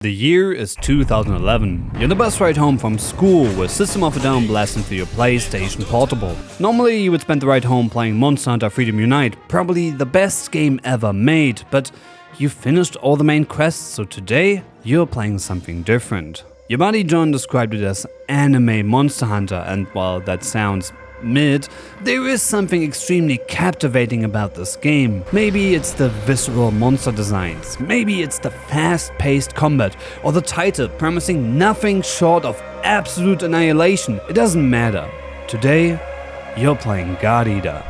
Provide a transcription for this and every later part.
The year is 2011. You're on the bus ride home from school with System of a Down blasting through your PlayStation Portable. Normally you would spend the ride home playing Monster Hunter Freedom Unite, probably the best game ever made, but you finished all the main quests, so today you're playing something different. Your buddy John described it as anime Monster Hunter, and while that sounds mid, there is something extremely captivating about this game. Maybe it's the visceral monster designs, maybe it's the fast-paced combat, or the title promising nothing short of absolute annihilation. It doesn't matter. Today, you're playing God Eater.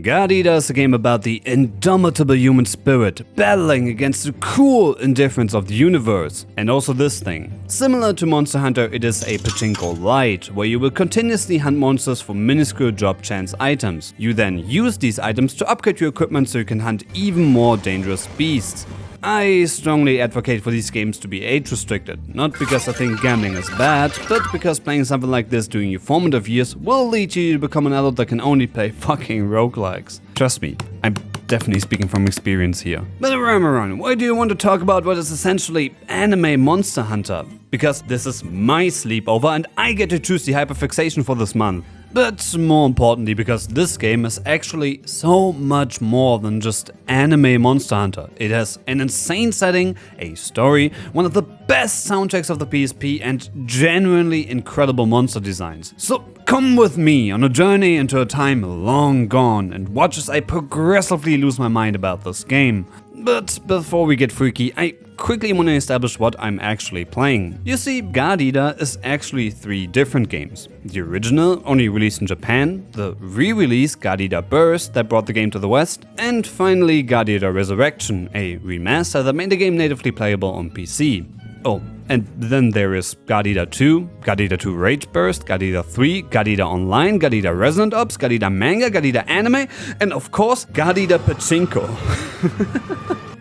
God Eater is a game about the indomitable human spirit battling against the cruel indifference of the universe. And also this thing. Similar to Monster Hunter, it is a pachinko light, where you will continuously hunt monsters for minuscule drop chance items. You then use these items to upgrade your equipment so you can hunt even more dangerous beasts. I strongly advocate for these games to be age restricted, not because I think gambling is bad, but because playing something like this during your formative years will lead you to become an adult that can only play fucking roguelikes. Trust me, I'm definitely speaking from experience here. But Ramaron, why do you want to talk about what is essentially anime Monster Hunter? Because this is my sleepover and I get to choose the hyperfixation for this month. But more importantly, because this game is actually so much more than just anime Monster Hunter. It has an insane setting, a story, one of the best soundtracks of the PSP, and genuinely incredible monster designs. So come with me on a journey into a time long gone and watch as I progressively lose my mind about this game. But before we get freaky, I quickly want to establish what I'm actually playing. You see, God Eater is actually 3 different games. The original, only released in Japan, the re-release God Eater Burst that brought the game to the West, and finally God Eater Resurrection, a remaster that made the game natively playable on PC. Oh, and then there is God Eater 2, God Eater 2 Rage Burst, God Eater 3, God Eater Online, God Eater Resonant Ops, God Eater Manga, God Eater Anime, and of course, God Eater Pachinko.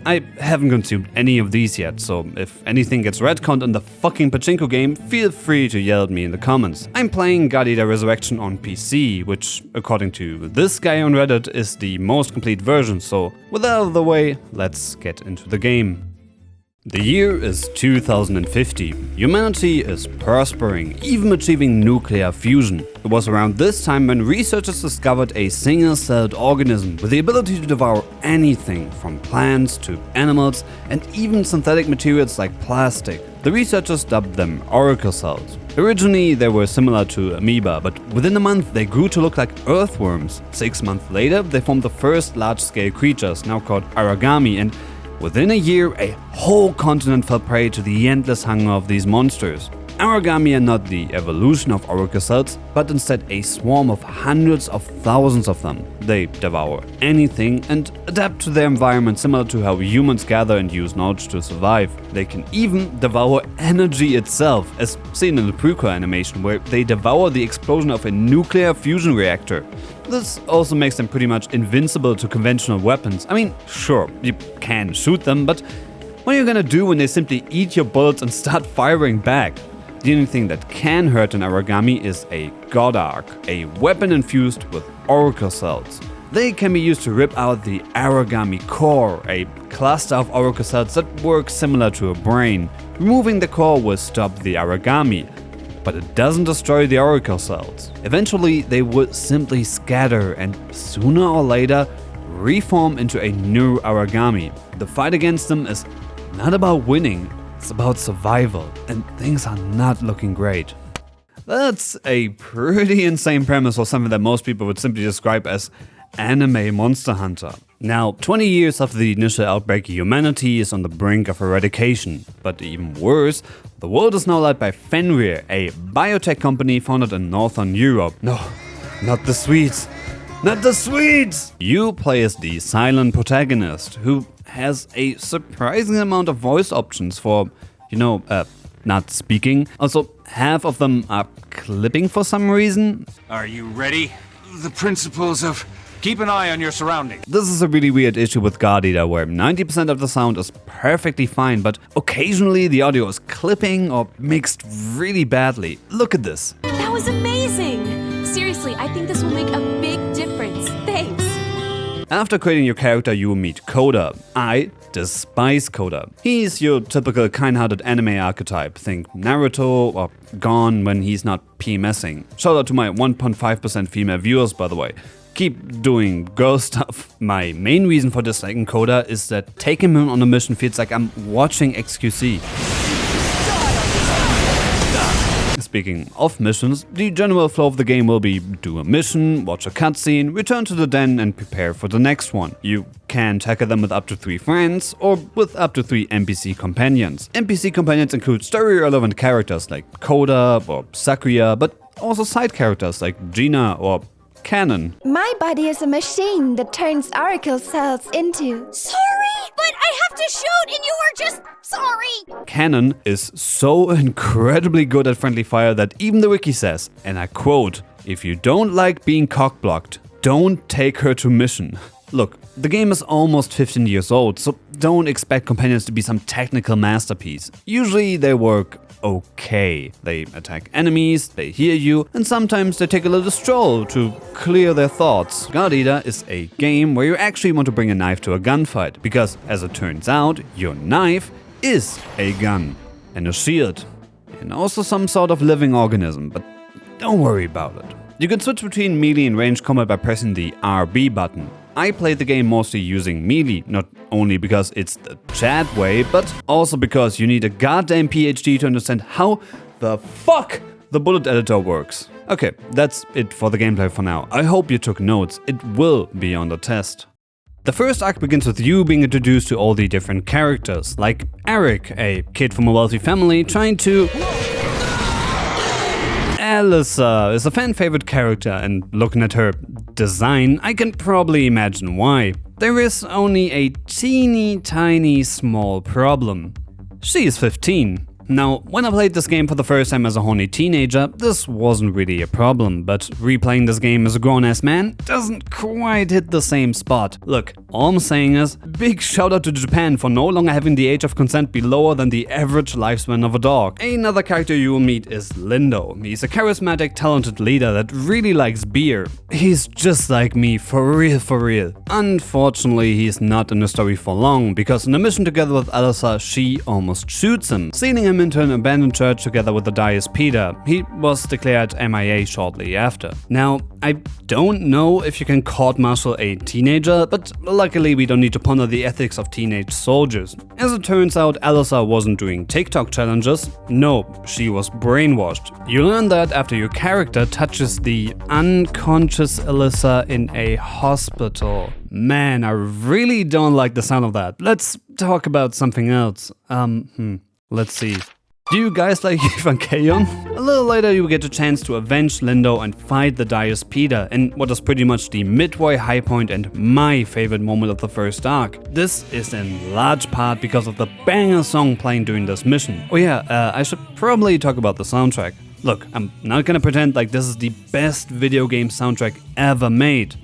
I haven't consumed any of these yet, so if anything gets retconned in the fucking Pachinko game, feel free to yell at me in the comments. I'm playing God Eater Resurrection on PC, which, according to this guy on Reddit, is the most complete version, so with that out of the way, let's get into the game. The year is 2050. Humanity is prospering, even achieving nuclear fusion. It was around this time when researchers discovered a single-celled organism with the ability to devour anything from plants to animals and even synthetic materials like plastic. The researchers dubbed them oracle cells. Originally, they were similar to amoeba, but within a month they grew to look like earthworms. 6 months later, they formed the first large-scale creatures, now called Arigami, and within a year, a whole continent fell prey to the endless hunger of these monsters. Arigami are not the evolution of oracle cells, but instead a swarm of hundreds of thousands of them. They devour anything and adapt to their environment similar to how humans gather and use knowledge to survive. They can even devour energy itself, as seen in the prequel animation where they devour the explosion of a nuclear fusion reactor. This also makes them pretty much invincible to conventional weapons. I mean, sure, you can shoot them, but what are you gonna do when they simply eat your bullets and start firing back? The only thing that can hurt an Arigami is a God Arc, a weapon infused with oracle cells. They can be used to rip out the Arigami core, a cluster of oracle cells that work similar to a brain. Removing the core will stop the Arigami, but it doesn't destroy the oracle cells. Eventually, they would simply scatter and sooner or later reform into a new Arigami. The fight against them is not about winning, it's about survival, and things are not looking great. That's a pretty insane premise for something that most people would simply describe as anime Monster Hunter. Now, 20 years after the initial outbreak, humanity is on the brink of eradication. But even worse, the world is now led by Fenrir, a biotech company founded in Northern Europe. No, not the Swedes. Not the Swedes! You play as the silent protagonist, who has a surprising amount of voice options for, not speaking. Also, half of them are clipping for some reason. Are you ready? The principles of Keep an eye on your surroundings. This is a really weird issue with God Eater, where 90% of the sound is perfectly fine, but occasionally the audio is clipping or mixed really badly. Look at this. That was amazing! Seriously, I think this will make a big difference. Thanks. After creating your character, you will meet Coda. I despise Coda. He's your typical kind-hearted anime archetype. Think Naruto or Gon when he's not PMSing. Shout out to my 1.5% female viewers, by the way. Keep doing girl stuff. My main reason for disliking Coda is that taking him on a mission feels like I'm watching XQC. Speaking of missions, the general flow of the game will be do a mission, watch a cutscene, return to the den and prepare for the next one. You can tackle them with up to 3 friends or with up to 3 NPC companions. NPC companions include story-relevant characters like Coda or Sakuya, but also side characters like Gina or Canon. My body is a machine that turns oracle cells into... Sorry, but I have to shoot and you were just sorry. Canon is so incredibly good at friendly fire that even the wiki says, and I quote, "If you don't like being cock-blocked, don't take her to mission." Look, the game is almost 15 years old, so don't expect companions to be some technical masterpiece. Usually they work okay. They attack enemies, they hear you, and sometimes they take a little stroll to clear their thoughts. God Eater is a game where you actually want to bring a knife to a gunfight, because as it turns out, your knife is a gun and a shield, and also some sort of living organism, but don't worry about it. You can switch between melee and range combat by pressing the RB button. I played the game mostly using melee, not only because it's the chat way, but also because you need a goddamn PhD to understand how the fuck the bullet editor works. Okay, that's it for the gameplay for now. I hope you took notes, it will be on the test. The first arc begins with you being introduced to all the different characters, like Eric, a kid from a wealthy family trying to... Alyssa is a fan-favorite character, and looking at her design, I can probably imagine why. There is only a teeny tiny small problem. She is 15. Now, when I played this game for the first time as a horny teenager, this wasn't really a problem, but replaying this game as a grown-ass man doesn't quite hit the same spot. Look, all I'm saying is, big shout out to Japan for no longer having the age of consent be lower than the average lifespan of a dog. Another character you will meet is Lindo. He's a charismatic, talented leader that really likes beer. He's just like me, for real, for real. Unfortunately, he's not in the story for long, because in a mission together with Alyssa, she almost shoots him, sending him into an abandoned church together with the Dias Peter. He was declared MIA shortly after. Now, I don't know if you can court-martial a teenager, but luckily we don't need to ponder the ethics of teenage soldiers. As it turns out, Alyssa wasn't doing TikTok challenges. No, she was brainwashed. You learn that after your character touches the unconscious Alyssa in a hospital. Man, I really don't like the sound of that. Let's talk about something else. Let's see. Do you guys like Evangelion? A little later you get a chance to avenge Lindo and fight the Dias Peter in what is pretty much the midway high point and my favorite moment of the first arc. This is in large part because of the banger song playing during this mission. Oh yeah, I should probably talk about the soundtrack. Look, I'm not gonna pretend like this is the best video game soundtrack ever made.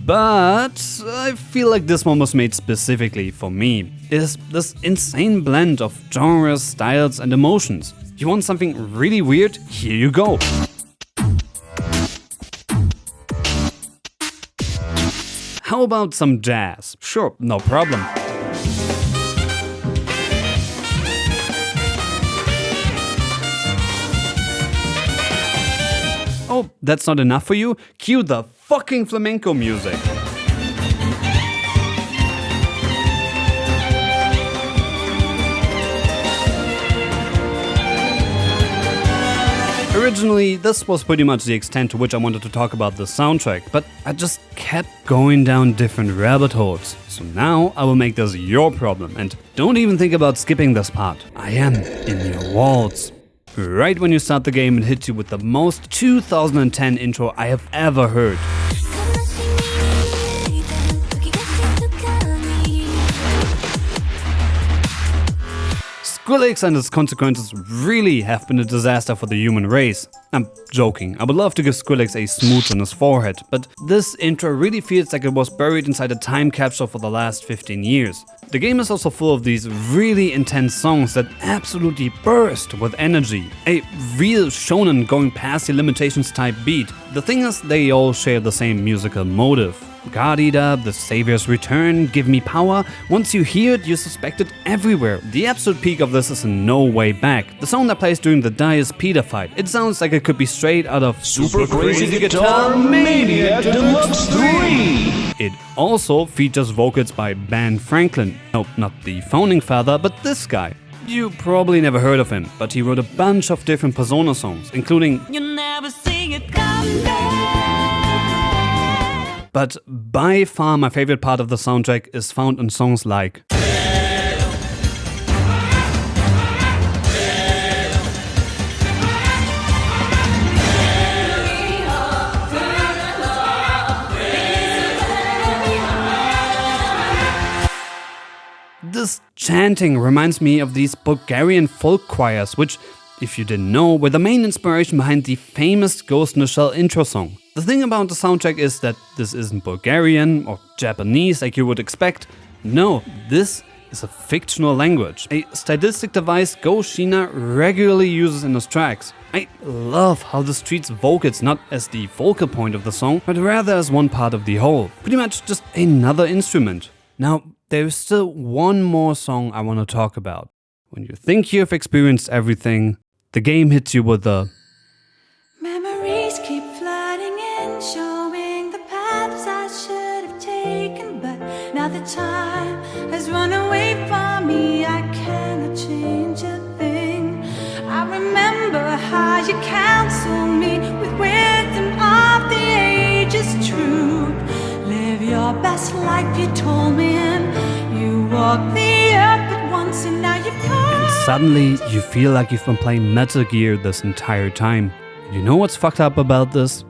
But I feel like this one was made specifically for me. It is this insane blend of genres, styles and emotions. You want something really weird? Here you go. How about some jazz? Sure, no problem. Oh, that's not enough for you? Cue the fucking flamenco music. Originally, this was pretty much the extent to which I wanted to talk about the soundtrack, but I just kept going down different rabbit holes. So now I will make this your problem, and don't even think about skipping this part. I am in your walls. Right when you start the game, it hits you with the most 2010 intro I have ever heard. Skrillex and its consequences really have been a disaster for the human race. I'm joking, I would love to give Skrillex a smooch on his forehead, but this intro really feels like it was buried inside a time capsule for the last 15 years. The game is also full of these really intense songs that absolutely burst with energy. A real shonen going past your limitations type beat. The thing is, they all share the same musical motive. God-Eater, the Savior's Return, Give Me Power. Once you hear it, you suspect it everywhere. The absolute peak of this is in No Way Back, the song that plays during the Dice Peter fight. It sounds like it could be straight out of Super Crazy Guitar Maniac Deluxe 3! It also features vocals by Ben Franklin. No, not the founding father, but this guy. You probably never heard of him, but he wrote a bunch of different Persona songs, including You'll never see it come back. But by far my favorite part of the soundtrack is found in songs like This chanting reminds me of these Bulgarian folk choirs, which, if you didn't know, were the main inspiration behind the famous Ghost in the Shell intro song. The thing about the soundtrack is that this isn't Bulgarian or Japanese like you would expect. No, this is a fictional language, a stylistic device Go Shiina regularly uses in his tracks. I love how this treats vocals not as the focal point of the song, but rather as one part of the whole. Pretty much just another instrument. Now, there's still one more song I want to talk about. When you think you've experienced everything, the game hits you with a Memories keep flooding in, showing the paths I should have taken, but now the time has run away from me. I cannot change a thing. I remember how you counseled me with wisdom of the ages true. Live your best life, you told me, and you walked the earth but once, and now you've come. Suddenly, you feel like you've been playing Metal Gear this entire time. You know what's fucked up about this?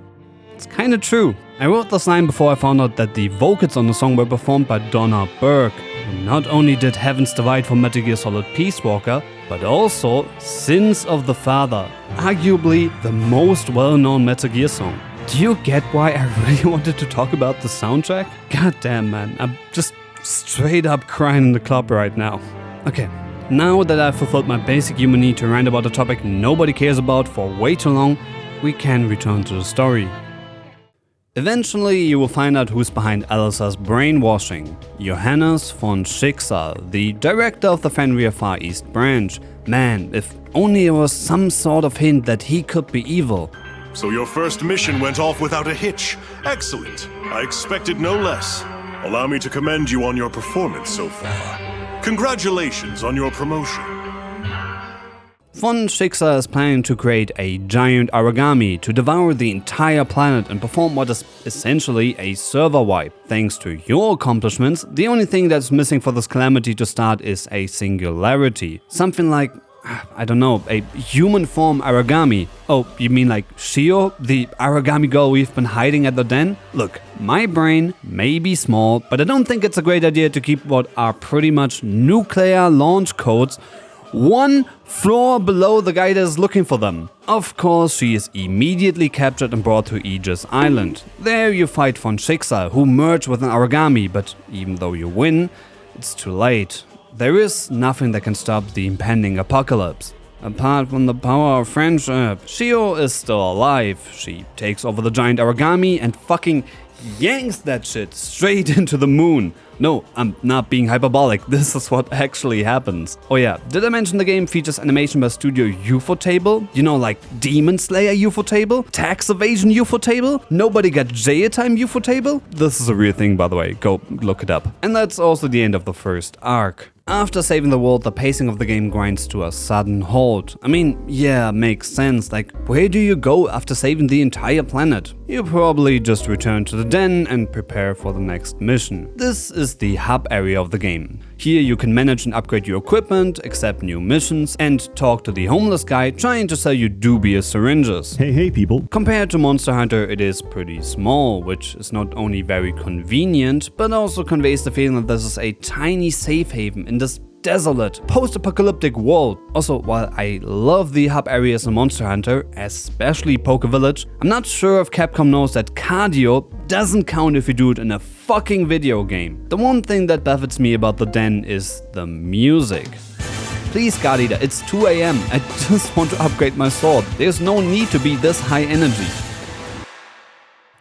It's kinda true. I wrote this line before I found out that the vocals on the song were performed by Donna Burke, who not only did Heavens Divide for Metal Gear Solid Peace Walker, but also Sins of the Father, arguably the most well-known Metal Gear song. Do you get why I really wanted to talk about the soundtrack? God damn, man, I'm just straight up crying in the club right now. Okay. Now that I've fulfilled my basic human need to rant about a topic nobody cares about for way too long, we can return to the story. Eventually, you will find out who's behind Alice's brainwashing. Johannes von Schicksal, the director of the Fenrir Far East branch. Man, if only there was some sort of hint that he could be evil. So your first mission went off without a hitch. Excellent. I expected no less. Allow me to commend you on your performance so far. Congratulations on your promotion. Von Schicksal is planning to create a giant Arigami to devour the entire planet and perform what is essentially a server wipe. Thanks to your accomplishments, the only thing that's missing for this calamity to start is a singularity. Something like, I don't know, a human form Arigami. Oh, you mean like Shio, the Arigami girl we've been hiding at the den? Look, my brain may be small, but I don't think it's a great idea to keep what are pretty much nuclear launch codes one floor below the guy that is looking for them. Of course, she is immediately captured and brought to Aegis Island. There you fight von Schicksal, who merge with an Arigami, but even though you win, it's too late. There is nothing that can stop the impending apocalypse. Apart from the power of friendship, Shio is still alive. She takes over the giant Arigami and fucking yanks that shit straight into the moon. No, I'm not being hyperbolic, this is what actually happens. Oh yeah, did I mention the game features animation by Studio Ufotable? You know, like Demon Slayer Ufotable? Tax Evasion Ufotable? Nobody Got Jail Time Ufotable? This is a real thing, by the way, go look it up. And that's also the end of the first arc. After saving the world, the pacing of the game grinds to a sudden halt. I mean, yeah, makes sense, like, where do you go after saving the entire planet? You probably just return to the den and prepare for the next mission. This is the hub area of the game. Here you can manage and upgrade your equipment, accept new missions, and talk to the homeless guy trying to sell you dubious syringes. Hey people. Compared to Monster Hunter, it is pretty small, which is not only very convenient, but also conveys the feeling that this is a tiny safe haven in this desolate, post-apocalyptic world. Also, while I love the hub areas in Monster Hunter, especially Poke Village, I'm not sure if Capcom knows that cardio doesn't count if you do it in a fucking video game. The one thing that baffles me about the den is the music. Please, God Eater, it's 2 AM. I just want to upgrade my sword. There's no need to be this high energy.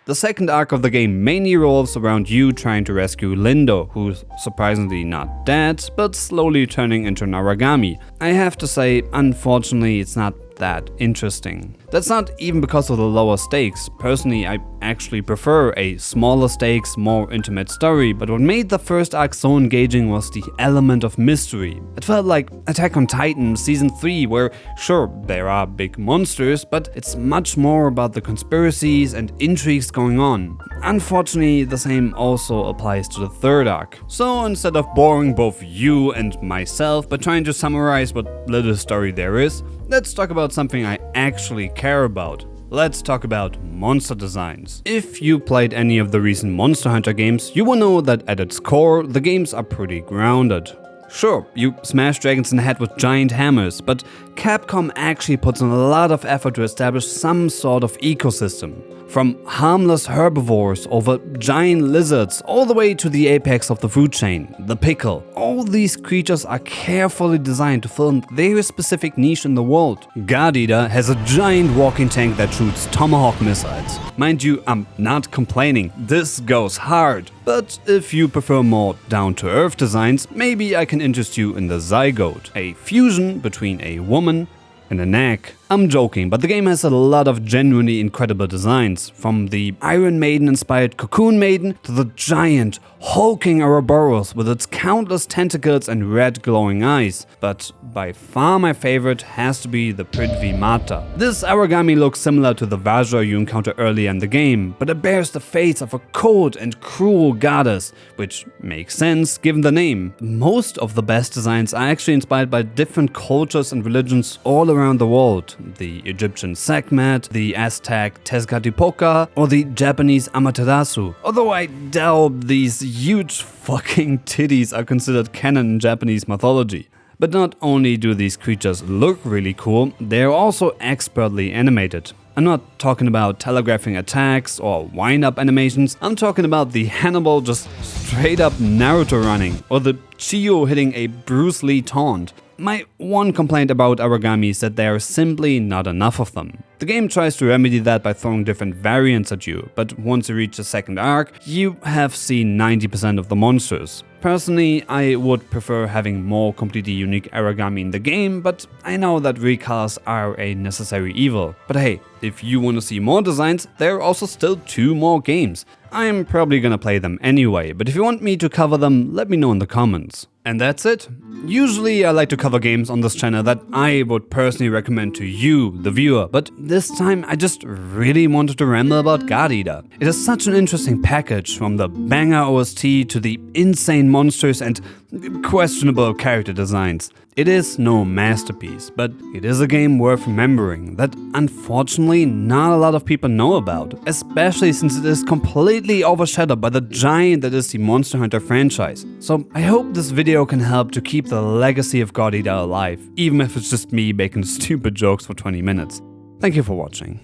The second arc of the game mainly revolves around you trying to rescue Lindo, who's surprisingly not dead, but slowly turning into an Arigami. I have to say, unfortunately, it's not that interesting. That's not even because of the lower stakes. Personally, I actually prefer a smaller stakes, more intimate story, but what made the first arc so engaging was the element of mystery. It felt like Attack on Titan Season 3, where sure, there are big monsters, but it's much more about the conspiracies and intrigues going on. Unfortunately, the same also applies to the third arc. So instead of boring both you and myself by trying to summarize what little story there is, let's talk about something I actually care about. Let's talk about monster designs. If you played any of the recent Monster Hunter games, you will know that at its core, the games are pretty grounded. Sure, you smash dragons in the head with giant hammers, but Capcom actually puts in a lot of effort to establish some sort of ecosystem. From harmless herbivores over giant lizards all the way to the apex of the food chain, the pickle. All these creatures are carefully designed to fill a very specific niche in the world. God Eater has a giant walking tank that shoots tomahawk missiles. Mind you, I'm not complaining, this goes hard. But if you prefer more down-to-earth designs, maybe I can interest you in the Zygote, a fusion between a woman and an egg. I'm joking, but the game has a lot of genuinely incredible designs, from the Iron Maiden inspired Cocoon Maiden to the giant, hulking Ouroboros with its countless tentacles and red glowing eyes. But by far my favorite has to be the Prithvi Mata. This Arigami looks similar to the Vajra you encounter earlier in the game, but it bears the face of a cold and cruel goddess, which makes sense given the name. Most of the best designs are actually inspired by different cultures and religions all around the world. The Egyptian Sekhmet, the Aztec Tezcatlipoca, or the Japanese Amaterasu. Although I doubt these huge fucking titties are considered canon in Japanese mythology. But not only do these creatures look really cool, they are also expertly animated. I'm not talking about telegraphing attacks or wind-up animations, I'm talking about the Hannibal just straight up Naruto running, or the Chiyo hitting a Bruce Lee taunt. My one complaint about Arigami is that there are simply not enough of them. The game tries to remedy that by throwing different variants at you, but once you reach the second arc, you have seen 90% of the monsters. Personally, I would prefer having more completely unique Arigami in the game, but I know that recalls are a necessary evil. But hey, if you want to see more designs, there are also still 2 more games. I'm probably gonna play them anyway, but if you want me to cover them, let me know in the comments. And that's it. Usually I like to cover games on this channel that I would personally recommend to you, the viewer, but this time I just really wanted to ramble about God Eater. It is such an interesting package, from the banger OST to the insane monsters and questionable character designs. It is no masterpiece, but it is a game worth remembering that unfortunately not a lot of people know about, especially since it is completely overshadowed by the giant that is the Monster Hunter franchise. So I hope this video can help to keep the legacy of God Eater alive, even if it's just me making stupid jokes for 20 minutes. Thank you for watching.